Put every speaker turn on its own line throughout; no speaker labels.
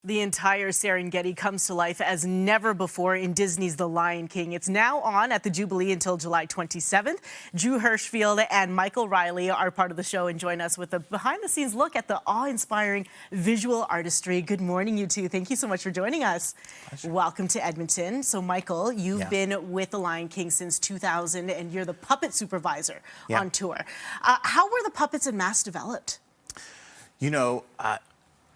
The entire Serengeti comes to life as never before in Disney's The Lion King. It's now on at the Jubilee until July 27th. Drew Hirschfield and Michael Riley are part of the show and join us with a behind-the-scenes look at the awe-inspiring visual artistry. Good morning, you two. Thank you so much for joining us. Pleasure. Welcome to Edmonton. So, Michael, you've been with The Lion King since 2000, and you're the puppet supervisor on tour. How were the puppets and masks developed?
You know,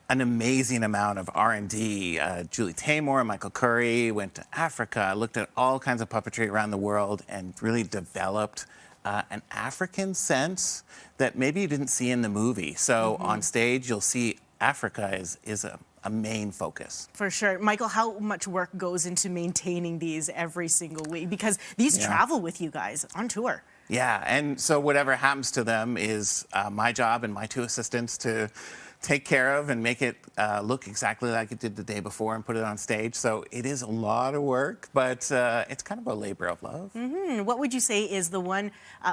an amazing amount of R&D. Julie Taymor and Michael Curry went to Africa, looked at all kinds of puppetry around the world, and really developed an African sense that maybe you didn't see in the movie. So on stage, you'll see Africa is a main focus.
For sure. Michael, how much work goes into maintaining these every single week? Because these travel with you guys on tour.
Yeah, and so whatever happens to them is my job and my two assistants to take care of and make it look exactly like it did the day before and put it on stage. So it is a lot of work, but it's kind of a labor of love.
What would you say is the one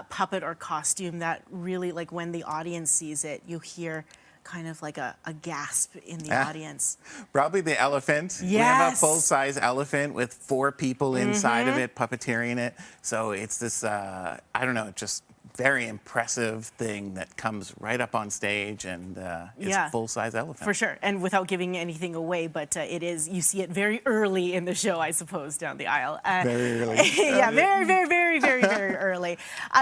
puppet or costume that really, like when the audience sees it, you hear kind of like a gasp in the audience?
Probably the elephant.
Yes.
We have a full-size elephant with 4 people inside of it, puppeteering it. So it's this, I don't know, just very impressive thing that comes right up on stage, and it's a full-size elephant.
For sure, and without giving anything away, but it is, you see it very early in the show, I suppose, down the aisle.
Very early.
Yeah, very early.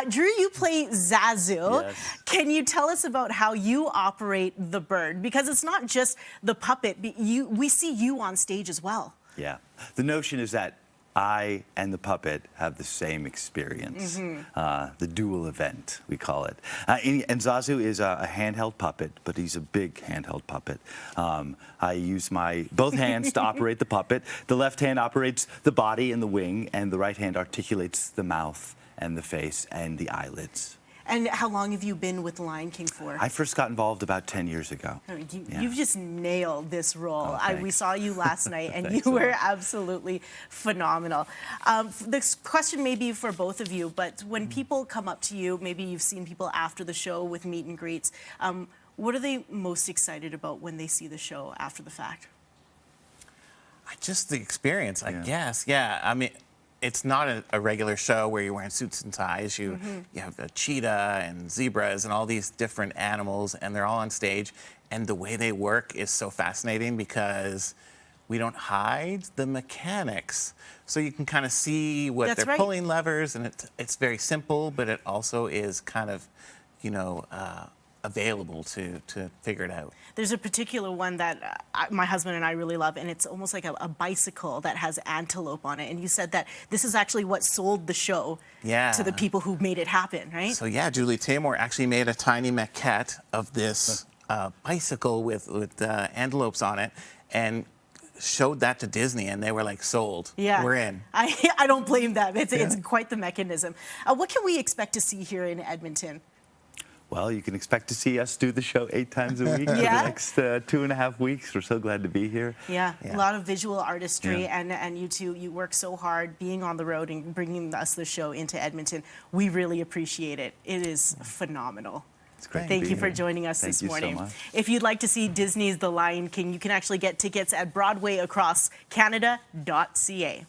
Drew, you play Zazu.
Yes.
Can you tell us about how you operate the bird? Because it's not just the puppet, we see you on stage as well.
Yeah, the notion is that I and the puppet have the same experience, the dual event, we call it. And Zazu is a handheld puppet, but he's a big handheld puppet. I use my both hands to operate the puppet. The left hand operates the body and the wing, and the right hand articulates the mouth and the face and the eyelids.
And how long have you been with Lion King for?
I first got involved about 10 years ago.
You've just nailed this role.
Oh,
we saw you last night, and you were absolutely phenomenal. This question may be for both of you, but when people come up to you, maybe you've seen people after the show with meet and greets, what are they most excited about when they see the show after the fact?
Just the experience, I guess. Yeah, I mean, it's not a regular show where you're wearing suits and ties. You have a cheetah and zebras and all these different animals, and they're all on stage. And the way they work is so fascinating because we don't hide the mechanics. So you can kind of see what they're pulling levers, and it's very simple, but it also is kind of, you know, available to figure it out.
There's a particular one that my husband and I really love, and it's almost like a bicycle that has antelope on it. And you said that this is actually what sold the show to the people who made it happen, right?
So yeah, Julie Taymor actually made a tiny maquette of this bicycle with antelopes on it, and showed that to Disney, and they were like, sold.
Yeah,
we're in.
I don't blame them. It's quite the mechanism. What can we expect to see here in Edmonton?
Well, you can expect to see us do the show 8 times a week for the next 2.5 weeks. We're so glad to be here.
Yeah, a lot of visual artistry, and you two, you work so hard being on the road and bringing us the show into Edmonton. We really appreciate it. It is phenomenal.
It's great.
Thank you for joining us this morning.
So much.
If you'd like to see Disney's The Lion King, you can actually get tickets at BroadwayAcrossCanada.ca.